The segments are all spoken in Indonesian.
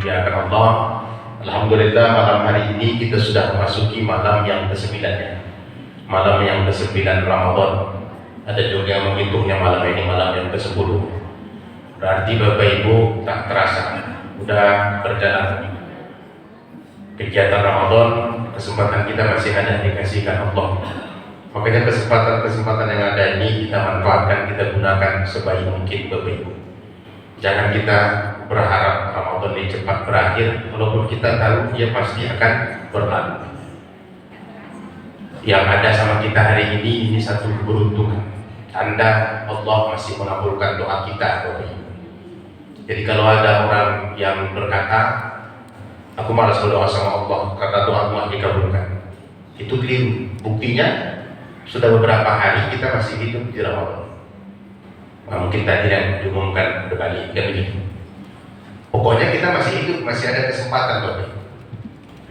dimuliakan Allah, alhamdulillah malam hari ini kita sudah memasuki malam yang ke-9 ya. Malam yang ke-9 Ramadan. Ada juga yang menghitungnya malam ini malam yang ke-10. Berarti Bapak Ibu tak terasa udah berjalan kegiatan Ramadan. Kesempatan kita masih ada dikasihkan Allah. Makanya kesempatan yang ada ini kita manfaatkan, kita gunakan sebaik mungkin Bapak Ibu. Jangan kita berharap Ramadan ini cepat berakhir, walaupun kita tahu dia pasti akan berlalu. Yang ada sama kita hari ini satu keberuntungan. Tanda Allah masih mengabulkan doa kita, Bapak Ibu. Jadi kalau ada orang yang berkata, aku malas berdoa sama Allah karena doa Allah dikabulkan, itu keliru. Buktinya sudah beberapa hari kita masih hidup di Ramadan. Mungkin tadi yang diumumkan kembali kan begitu. Pokoknya kita masih hidup, masih ada kesempatan Bapak.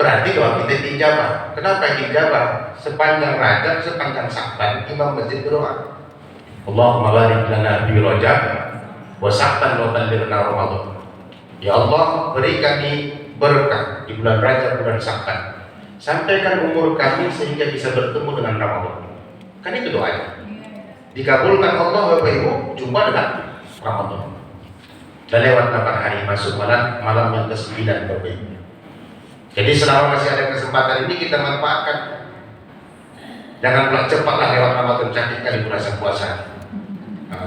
Berarti doa kita dijabah. Kenapa dijabah? Sepanjang Rajab, sepanjang Sya'ban, imam masjid berdoa, Allahumma barik lana fi Rajab wa Sya'ban wa ballighna Ramadan. Ya Allah, beri kami berkah di bulan Rajab, bulan Sya'ban. Sampaikan umur kami sehingga bisa bertemu dengan Ramadan. Kan itu doanya. Dikabulkan Allah Bapak Ibu jumpa dengan Ramadan. Dan lewat 8 hari masuk malam yang ke-9 Bapak Ibu. Jadi selama masih ada kesempatan ini kita manfaatkan. Jangan pula cepatlah lewat Ramadan, cantik kali berasa puasa.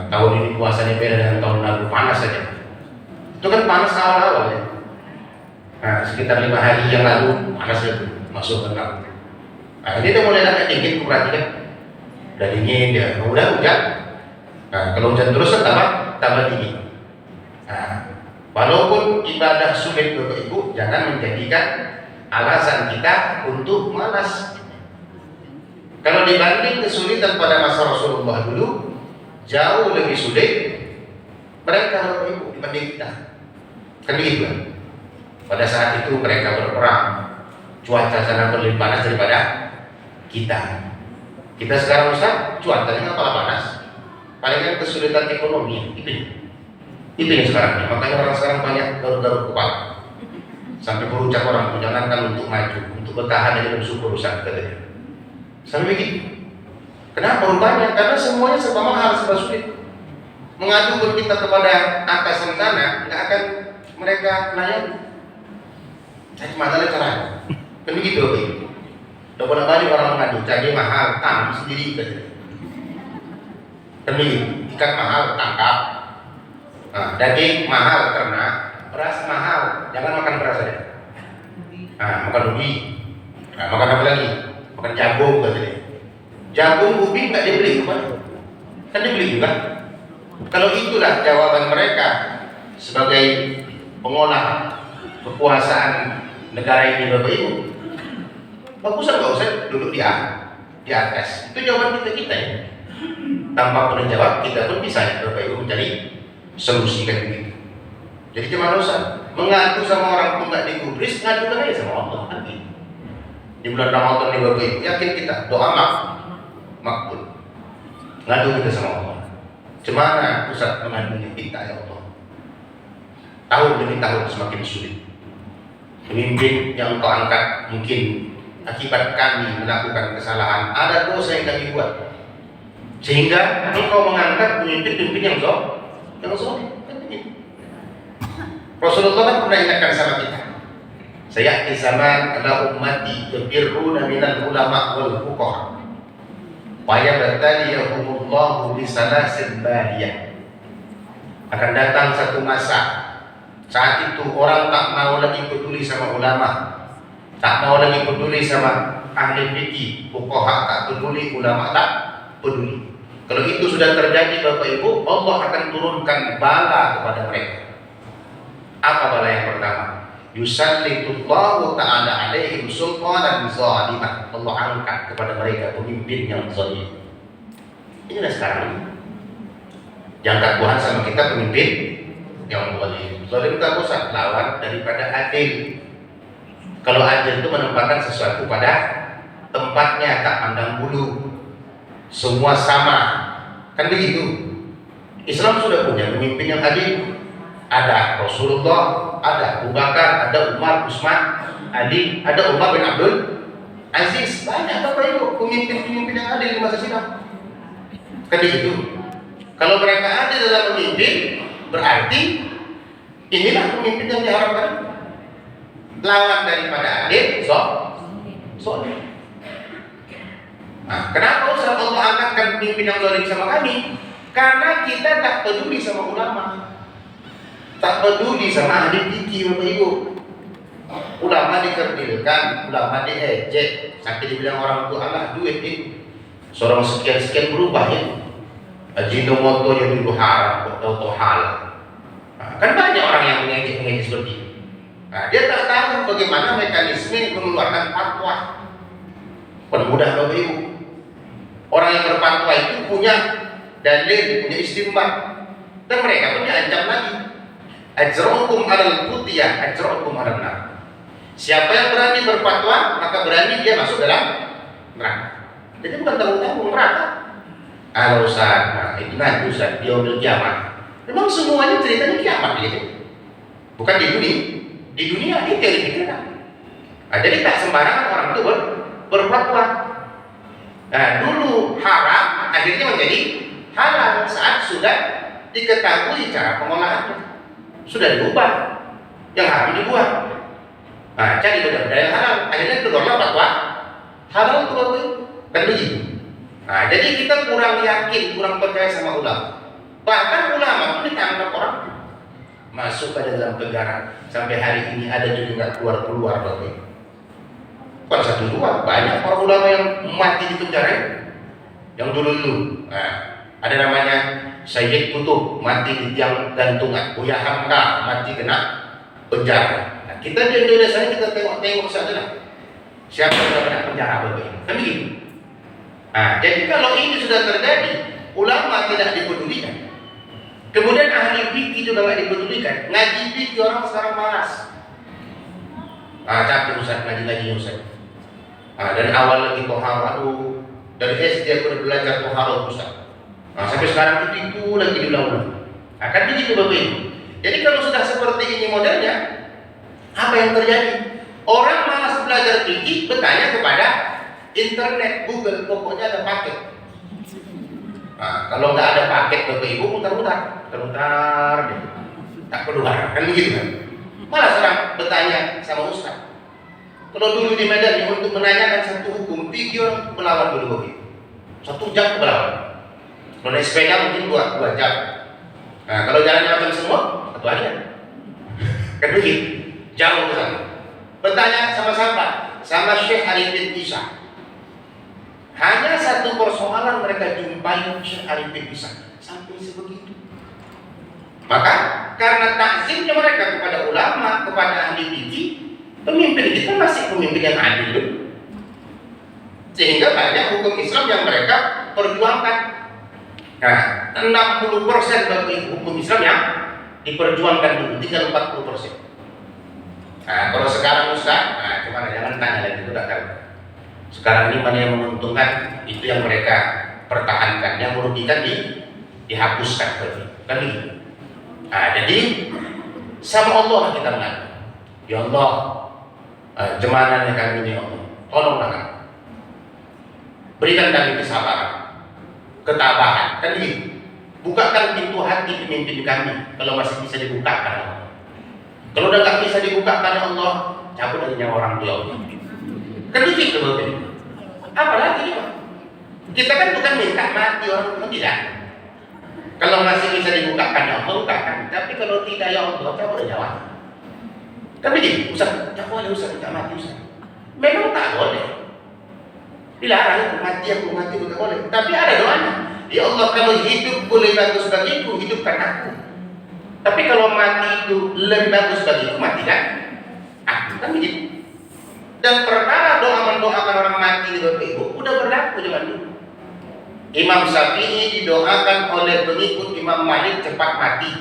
Tahun ini puasanya beda dengan tahun lalu, panas saja. Itu kan panas awal-awal ya. Sekitar 5 hari yang lalu panas itu masuk ke dalam. Ini udah mulai agak dingin, perhatikan. Udah dingin ya, udah hujan. Kalau hujan terus kan tambah dingin. Walaupun ibadah sulit Bapak Ibu, jangan menjadikan alasan kita untuk malas. Kalau dibanding kesulitan pada masa Rasulullah dulu, jauh lebih sulit mereka Bapak Ibu dibanding kita. Kan begitu kan? Pada saat itu mereka berperang, cuaca sana lebih panas daripada kita. Kita sekarang Ustaz, cuacanya malah panas. Palingan kesulitan ekonomi itu yang sekarang. Makanya orang sekarang banyak garuk-garuk kepala. Sampai berucap orang, jangankan untuk maju, untuk bertahan aja bersyukur Ustaz katanya. Sampai begitu. Kenapa rupanya? Karena semuanya serba mahal, serba sulit. Mengadu kita kepada atasan sana, nggak akan mereka layani. Jadi mana caranya? Kan begitu Bapak Ibu. Udah bolak-balik orang mengadu, cabai mahal, tanam sendiri katanya. Kan begitu. Ikan mahal, tangkap. Daging mahal, ternak. Beras mahal, jangan makan beras saja. Makan ubi. Makan apa lagi? Makan jagung katanya. Jagung, ubi nggak dibeli bukan? Kan dibeli juga. Kalau itulah jawaban mereka sebagai pengolah kekuasaan negara ini Bapak Ibu, bagusan nggak usah duduk di atas. Itu jawaban kita ya. Tanpa perlu jawab, kita pun bisa ya Bapak Ibu mencari solusi kan begitu. Jadi cuma usah mengadu sama orang pun nggak digubris, ngadukan aja sama Allah kan gitu. Di bulan Ramadan ini Bapak Ibu, yakin kita doa makbul. Ngadu kita sama Allah. Cemana pusat mengadunya kita ya Allah. Tahun demi tahun semakin sulit. Pemimpin yang kau angkat mungkin akibat kami melakukan kesalahan, ada dosa yang kami buat, sehingga engkau mengangkat pemimpin yang soleh. Rasulullah kan pernah ingatkan sama kita, sayati zaman ala ummati yafirruna minal ulama wal fuqaha wa yabtaliyahumullahu bisalasil baliyah. Akan datang satu masa, saat itu orang tak mau lagi peduli sama ulama, tak mau lagi peduli sama ahli fikih, fuqaha tak peduli, ulama tak peduli. Kalau itu sudah terjadi Bapak Ibu, Allah akan turunkan bala kepada mereka. Apa bala yang pertama? Yusallitullahu ta'ala alaihim sultanan zalimah. Allah angkat kepada mereka pemimpin yang zalim. Inilah sekarang yang Tuhan sama kita pemimpin yang zalim. Zalim tak usah lawan daripada adil. Kalau adil itu menempatkan sesuatu pada tempatnya, tak pandang bulu, semua sama, kan begitu. Islam sudah punya pemimpin yang adil. Ada Rasulullah, ada Abu Bakar, ada Umar, Utsman, Ali, ada Umar bin Abdul Aziz. Banyak Bapak Ibu pemimpin-pemimpin yang ada di masa silam. Kan itu. Kalau mereka ada dalam memimpin, berarti inilah pemimpin yang diharapkan. Lawan daripada adil, soleh. Nah, kenapa Ustaz Allah angkatkan pemimpin yang zalim sama kami? Karena kita tak peduli sama ulama, tak peduli sama ahli fikih, Bapak Ibu. Ulama dikerdilkan, ulama diejek, sampai dibilang orang tua Allah duit ini. Seorang sekian-sekian berubah ya. Ajinomoto yang dulu haram, atau halal. Nah, kan banyak orang yang mengejek seperti ini. Nah, dia tak tahu bagaimana mekanisme mengeluarkan fatwa. Permudah Bapak Ibu. Orang yang berfatwa itu punya dalil, punya istimbat, dan mereka pun diancam lagi. Ajra'ukum 'alal qutiyah, ajra'ukum 'alan nar. Siapa yang berani berfatwa, maka berani dia masuk dalam neraka. Jadi bukan tanggung-tanggung neraka. Kalau Ustaz, nah itu nanti Ustaz, dia ambil kiamat. Memang semuanya ceritanya kiamat gitu. Bukan di dunia. Di dunia ini teori pikiran. Nah, jadi tak sembarangan orang itu berfatwa. Nah, dulu haram akhirnya menjadi halal saat sudah diketahui cara pengolahannya. Sudah diubah. Yang haram dibuang. Nah, cari benda-benda yang halal. Akhirnya keluarlah fatwa halal itu Bapak Ibu. Kan begitu. Nah, jadi kita kurang yakin, kurang percaya sama ulama. Bahkan ulama pun ditangkap orang masuk pada dalam penjara. Sampai hari ini ada juga nggak keluar-keluar Bapak Ibu. Bukan satu dua, banyak para ulama yang mati di penjara. Yang dulu-dulu, nah, ada namanya Sayyid Kutub, mati di tiang gantungan. Buya Hamka, mati kena penjara. Nah, kita di Indonesia ini kita tengok-tengok saja lah. Siapa yang kena penjara Bapak Ibu? Kan begitu. Nah, jadi kalau ini sudah terjadi, ulama tidak dipedulikan. Kemudian ahli fikih juga nggak dipedulikan. Ngaji fikih orang sekarang malas. Ah, capek Ustaz ngaji Ustaz. Ah, dari awal lagi tohara, aduh, dari SD aku udah belajar tohara Ustaz. Nah, sampai sekarang itu lagi diulang-ulang. Akan begitu Bapak Ibu. Jadi kalau sudah seperti ini modelnya, apa yang terjadi? Orang malas belajar fikih, bertanya kepada internet, Google, pokoknya ada paket. Nah, kalau nggak ada paket Bapak Ibu mutar-mutar deh. Tak keluar, kan begitu kan? Malah orang bertanya sama Ustaz. Kalau dulu di Medan untuk menanyakan satu hukum, fikih orang melawan dulu Bapak Ibu. 1 jam melawan. Kalau naik sepeda mungkin 2 jam. Nah, kalau jalannya macam semua, 1 hari kan begitu. Jauh ke sana. Bertanya sama siapa? Sama Syekh Arifin Isa. Hanya satu persoalan mereka jumpai Syekh Arifin Isa. Sampai sebegitu. Maka karena takzimnya mereka kepada ulama, kepada ahli fikih, pemimpin kita masih pemimpin yang adil. Sehingga banyak hukum Islam yang mereka perjuangkan. Nah, 60% bagi hukum Islam yang diperjuangkan dulu, tinggal 40%. Nah, kalau sekarang Ustaz, nah gimana? Jangan tanya lagi, itu udah tahu. Sekarang ini mana yang menguntungkan, itu yang mereka pertahankan, yang merugikan dihapuskan kan begitu. Nah, jadi sama Allah kita mengadu. Ya Allah, jemanan kami ini Allah, tolonglah kami. Berikan kami kesabaran, ketabahan, kan begitu. Bukakan pintu hati pemimpin kami kalau masih bisa dibukakan Allah. Kalau udah nggak bisa dibukakan ya Allah, cabut aja nyawa orang tua. Kan begitu Bapak. Apalagi Pak? Kita kan bukan minta mati orang tua, tidak. Kalau masih bisa dibukakan ya Allah, bukakan. Tapi kalau tidak ya Allah, cabut aja nyawa. Kan begitu, Ustaz, tak boleh Ustaz, tak mati Ustaz. Memang tak boleh. Dilarang mati, aku mati tak boleh. Tapi ada doanya. Ya Allah, kalau hidup boleh bagus bagiku, hidupkan aku. Tapi kalau mati itu lebih bagus bagiku, matikan aku, kan begitu. Dan perkara doa mendoakan orang mati di Bapak Ibu udah berlaku zaman dulu. Imam Syafi'i didoakan oleh pengikut Imam Malik cepat mati.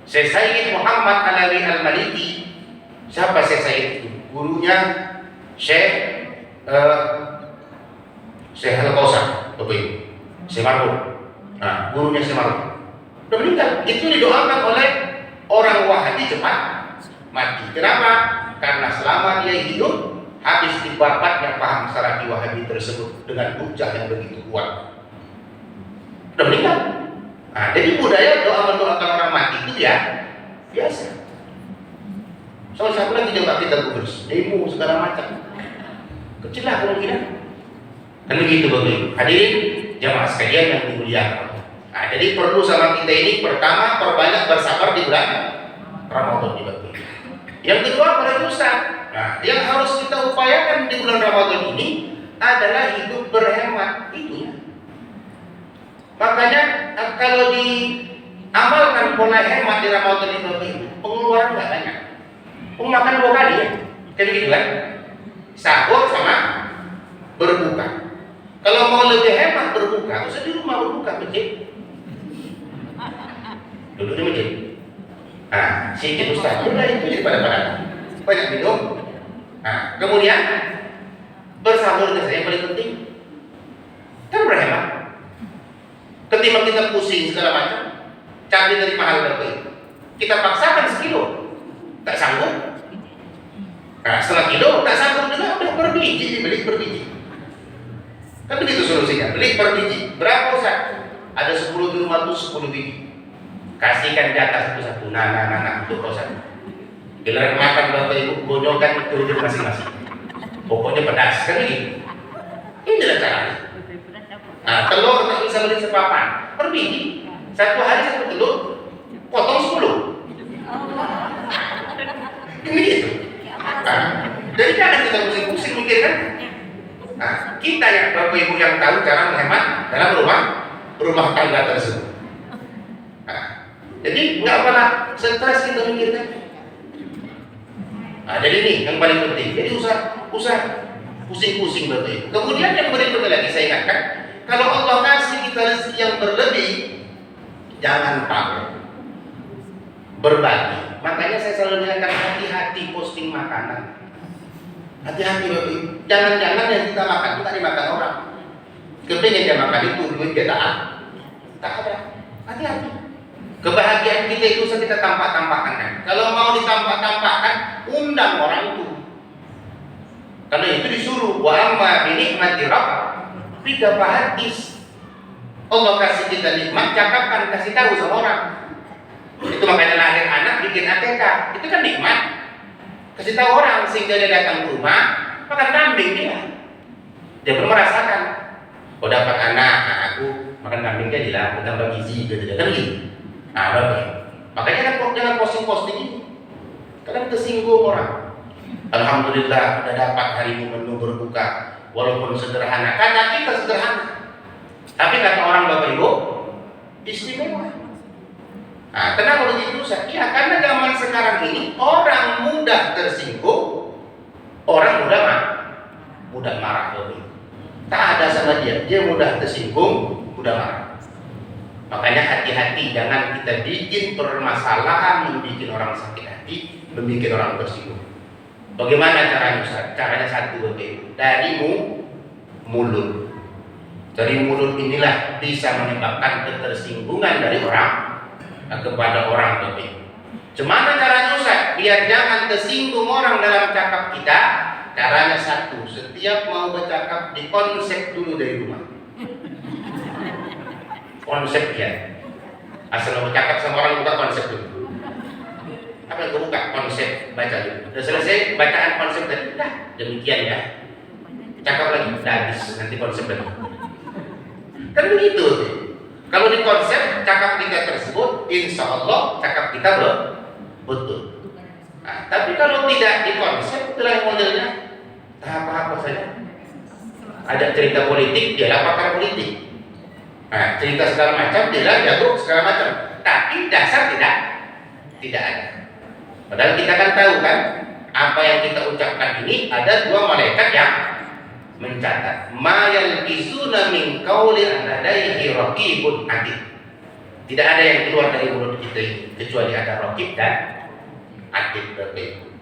Syekh Sayyid Muhammad Alawi Al-Maliki, siapa Syekh Sayyid itu? Gurunya Syekh Al-Qausar, Bapak Ibu. Syekh Marhum. Nah, gurunya Syekh Marhum udah meninggal. Itu didoakan oleh Orang Wahabi cepat mati. Kenapa? Karena selama dia hidup habis dibabatnya paham salafi Wahabi tersebut dengan hujah yang begitu kuat. Udah meninggal. Nah, jadi budaya doa mendoakan orang mati itu ya biasa. So, siapa lagi coba kita gubernur, demo segala macam. Kecil lah kemungkinan. Kan begitu Bapak. Hadirin jamaah sekalian yang dimuliakan. Nah, jadi perlu sama kita ini pertama perbanyak bersabar di bulan Ramadan Bapak. Yang kedua para ustaz. Nah, yang harus kita upayakan di bulan Ramadan ini adalah hidup berhemat itu ya. Makanya kalau diamalkan pola hemat di Ramadan itu pengeluaran nggak banyak. Makan 2 kali ya, kayak gitu kan? Sahur sama berbuka. Kalau mau lebih hemat berbuka, usah di rumah berbuka masjid. Duduk di masjid. Nah, sedikit ustaz, udah itu jadi pada banyak minum. Nah, kemudian bersahur itu yang paling penting. Kan berhemat. Ketimbang kita pusing segala macam, cabai dari mahal berapa itu? Kita paksakan sekilo, tak sanggup. Nah, setengah kilo tak sanggup juga udah berbiji, dibeli berbiji. Kan begitu solusinya, beli berbiji. Berapa Ustaz? Ada 10 di rumah tuh 10 biji. Kasihkan jatah satu-satu. Nah, itu Ustaz. Giliran makan Bapak Ibu, gonyokan itu masing-masing. Pokoknya pedas, kan begitu. Ini adalah caranya. Nah, telur tak bisa beli sepapan, berbiji. Satu hari 1 telur, potong 10. Ini gitu. Nah, jadi jangan kita pusing-pusing mikir kan. Nah, kita yang Bapak Ibu yang tahu cara menghemat dalam rumah tangga tersebut. Nah, jadi nggak pernah stres kita mikirkan. Nah, jadi ini yang paling penting. Jadi usah pusing-pusing Bapak Ibu. Kemudian yang berikutnya lagi saya ingatkan, kalau Allah kasih kita rezeki yang berlebih, jangan pamer, berbagi. Makanya saya selalu ingatkan hati-hati posting makanan. Hati-hati Bapak Ibu. Jangan-jangan yang kita makan itu tak dimakan orang. Kepingin dia makan itu duit dia tak ada. Hati-hati. Kebahagiaan kita itu usah kita tampak-tampakkan. Kalau mau ditampak-tampakkan, undang orang itu. Karena itu disuruh wa amma bi ni'mati rabbika fahaddits. Allah kasih kita nikmat, cakapkan, kasih tahu sama orang. Itu makanya lahir anak bikin akikah. Itu kan nikmat. Kasih tahu orang sehingga dia datang ke rumah, makan kambing dia. Dia belum merasakan. Oh dapat anak, aku makan kambing dia dilakukan tambah gizi gitu kan gitu. Nah, Bapak. Makanya jangan posting-posting ini. Kadang tersinggung orang. Alhamdulillah sudah dapat hari ini menu berbuka, walaupun sederhana. Kata kita sederhana, tapi kata orang Bapak Ibu istimewa. Nah, kenapa begitu? Ya karena zaman sekarang ini orang mudah tersinggung, orang mudah marah Bapak Ibu. Tak ada sama dia mudah tersinggung, mudah marah. Makanya hati-hati, jangan kita bikin permasalahan membuat orang sakit hati, membuat orang tersinggung. Bagaimana caranya Ustaz? Caranya satu Bapak Ibu, dari mulut. Dari mulut inilah bisa menyebabkan ketersinggungan dari orang kepada orang Bapak Ibu. Gimana caranya Ustaz? Biar jangan tersinggung orang dalam cakap kita. Caranya satu, setiap mau bercakap dikonsep dulu dari rumah. Konsep ya. Asal mau bercakap sama orang buka konsep dulu. Apa yang buka konsep, baca dulu. Sudah selesai bacaan konsep tadi, dah demikian ya. Cakap lagi, udah habis nanti konsep lagi. Kan begitu. Kalau di konsep cakap kita tersebut, insya Allah cakap kita betul. Nah, tapi kalau tidak di konsep, itulah modelnya apa-apa saja. Ada cerita politik, dia pakar politik. Nah, cerita segala macam, dia jago segala macam. Tapi dasar tidak ada. Padahal kita kan tahu kan, apa yang kita ucapkan ini ada 2 malaikat yang mencatat. Ma yalqizuna min qaulin ladaihi raqibun atid. Tidak ada yang keluar dari mulut kita ini kecuali ada raqib dan atid.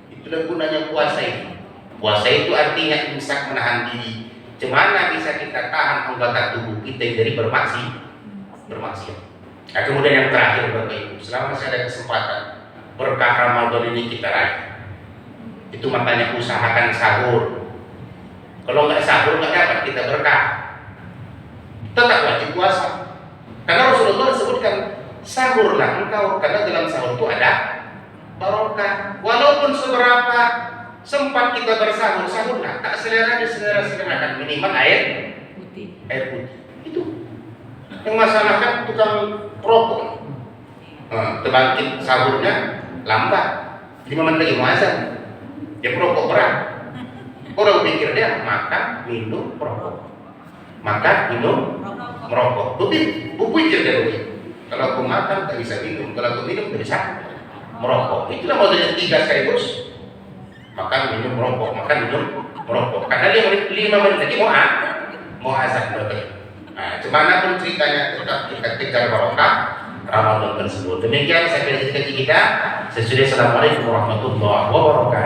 Itulah gunanya puasa itu. Puasa itu artinya imsak, menahan diri. Gimana bisa kita tahan anggota tubuh kita dari bermaksiat? Nah, kemudian yang terakhir Bapak Ibu, selama masih ada kesempatan, berkah Ramadan ini kita raih. Itu makanya usahakan sahur. Kalau nggak sahur nggak dapat kita berkah. Tetap wajib puasa. Karena Rasulullah sebutkan sahurlah engkau, karena dalam sahur itu ada barokah. Walaupun seberapa sempat kita bersahur, sahurlah. Tak selera diselera-selerakan, minimal air putih. Itu. Yang masalah kan tukang rokok. Terbangkit sahurnya lambat, 5 menit lagi mau azan. Dia perokok berat. Orang pikir dia makan, minum, perokok. Makan, minum, merokok. Bu pikir dia begitu. Kalau aku makan tak bisa minum, kalau aku minum tak bisa merokok. Itulah modelnya 3 sekaligus. Makan, minum, merokok. Makan, minum, merokok. Karena dia 5 menit lagi mau azan. Nah, gimana pun ceritanya tetap kita kejar barokah Ramadan tersebut. Demikian saya kira kita. Sesudah. Assalamualaikum warahmatullahi wabarakatuh.